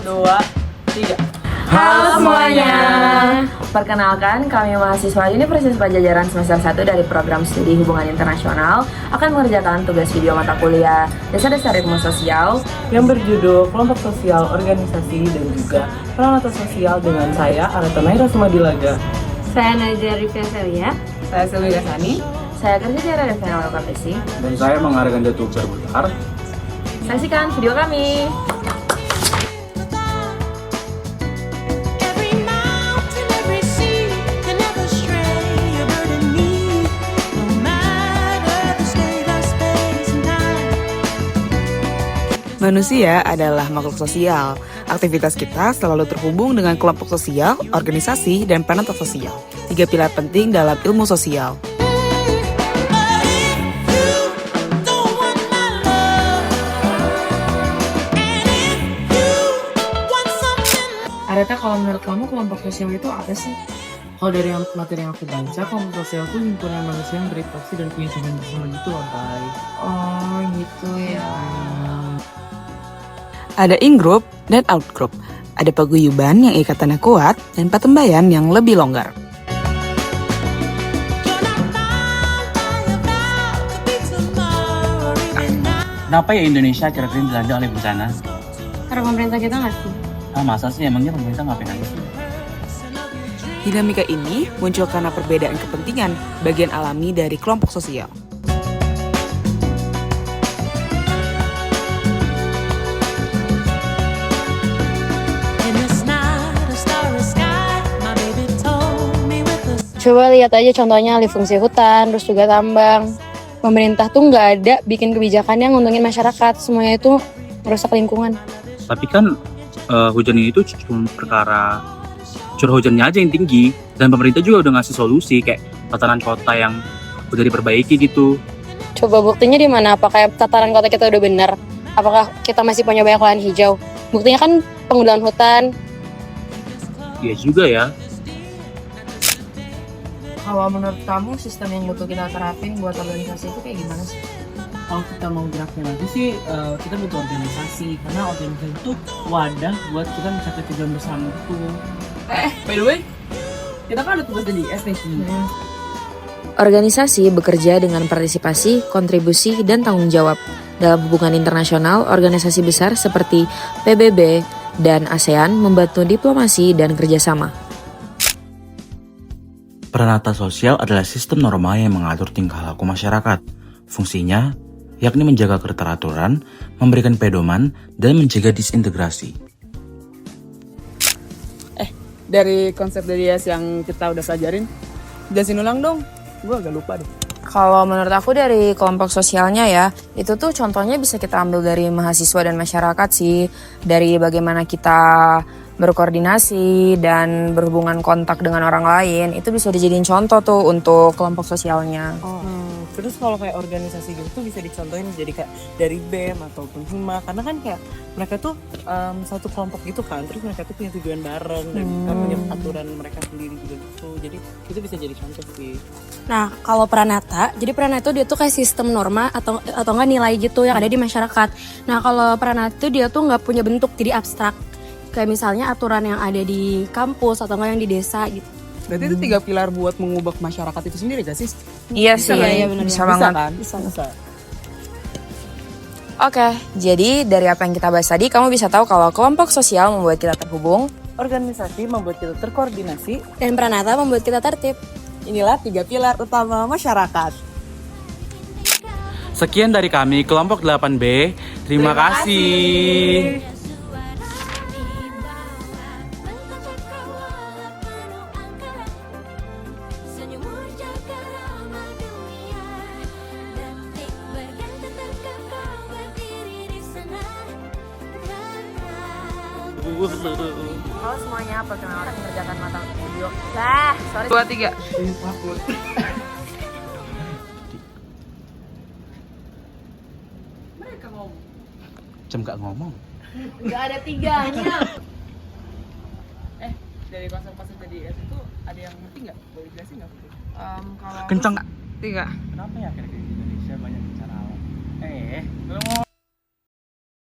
2, 3. Halo semuanya. Perkenalkan, kami mahasiswa Universitas Padjadjaran semester 1 dari program studi hubungan internasional akan mengerjakan tugas video mata kuliah Dasar-Dasar Ilmu Sosial Yang berjudul Kelompok Sosial, Organisasi, dan juga Peranata Sosial dengan saya, Areta Naira Sumadilaga. Saya Nadia Rifia Celia. Saya Silvi Gasani. Saya kerja di area Revenal Kompetisi. Dan saya menghargai Datuk Berputar. Saksikan video kami. Manusia adalah makhluk sosial. Aktivitas kita selalu terhubung dengan kelompok sosial, organisasi, dan peranata sosial. 3 pilar penting dalam ilmu sosial. Areta, kalau menurut kamu kelompok sosial itu apa sih? Kalau dari materi yang aku baca, kelompok sosial itu himpunan manusia yang berinteraksi dan punya tujuan bersama gitu loh, Tay. Oh gitu ya. Ada in-group dan out-group. Ada paguyuban yang ikatannya kuat dan patembayan yang lebih longgar. Kenapa ya Indonesia akhir-akhir ini dilanda oleh bencana? Karena pemerintah kita nggak sih? Masa sih emangnya pemerintah ngapain aja sih? Dinamika ini muncul karena perbedaan kepentingan bagian alami dari kelompok sosial. Coba lihat aja contohnya alih fungsi hutan, terus juga tambang. Pemerintah tuh nggak ada bikin kebijakan yang nguntungin masyarakat, semuanya itu merusak lingkungan. Tapi kan hujan ini tuh cuma perkara curah hujannya aja yang tinggi, dan pemerintah juga udah ngasih solusi kayak tatanan kota yang udah diperbaiki gitu. Coba buktinya di mana? Apakah tataran kota kita udah benar? Apakah kita masih punya banyak lahan hijau? Buktinya kan penggunaan hutan. Iya juga ya. Kalau menurut kamu sistem yang butuh kita terapin buat organisasi itu kayak gimana sih? Kalau kita mau geraknya lagi sih, kita butuh organisasi. Karena organisasi itu wadah buat kita mencapai tujuan bersama itu. By the way, kita kan ada tugas dari IS nih. Organisasi bekerja dengan partisipasi, kontribusi, dan tanggung jawab. Dalam hubungan internasional, organisasi besar seperti PBB dan ASEAN membantu diplomasi dan kerjasama. Peranata sosial adalah sistem norma yang mengatur tingkah laku masyarakat. Fungsinya yakni menjaga keteraturan, memberikan pedoman, dan mencegah disintegrasi. Dari konsep dari IAS yang kita udah pelajarin, jelasin ulang dong. Gue agak lupa deh. Kalau menurut aku dari kelompok sosialnya ya, itu tuh contohnya bisa kita ambil dari mahasiswa dan masyarakat sih. Dari bagaimana kita berkoordinasi dan berhubungan kontak dengan orang lain, itu bisa dijadiin contoh tuh untuk kelompok sosialnya. Terus kalau kayak organisasi gitu tuh bisa dicontohin jadi kayak dari BEM ataupun Hima, karena kan kayak mereka tuh satu kelompok gitu kan, terus mereka tuh punya tujuan bareng dan punya aturan mereka sendiri juga gitu, jadi itu bisa jadi contoh sih. Nah, kalau Pranata, jadi Pranata dia tuh kayak sistem norma atau enggak nilai gitu yang ada di masyarakat. Nah, kalau Pranata tuh dia tuh nggak punya bentuk, jadi abstrak. Kayak misalnya aturan yang ada di kampus atau enggak yang di desa gitu. Berarti itu 3 pilar buat mengubah masyarakat itu sendiri gak sih? Iya sih, iya, bener. bisa banget. Kan? Bisa. Oke, jadi dari apa yang kita bahas tadi, kamu bisa tahu kalau kelompok sosial membuat kita terhubung, Organisasi membuat kita terkoordinasi. Dan Pranata membuat kita tertib. Inilah 3 pilar utama masyarakat. Sekian dari kami, kelompok 8B. Terima kasih. Halo semuanya, perkenalkan mengerjakan mata video. Sorry. 2, 3. Cem gak ngomong. Nggak ada tiganya. Dari konsep-konsep tadi itu ada yang ngerti nggak? Boleh jelasin nggak? Kencang. 3. Kenapa ya kira-kira di Indonesia banyak bencana alam? Belum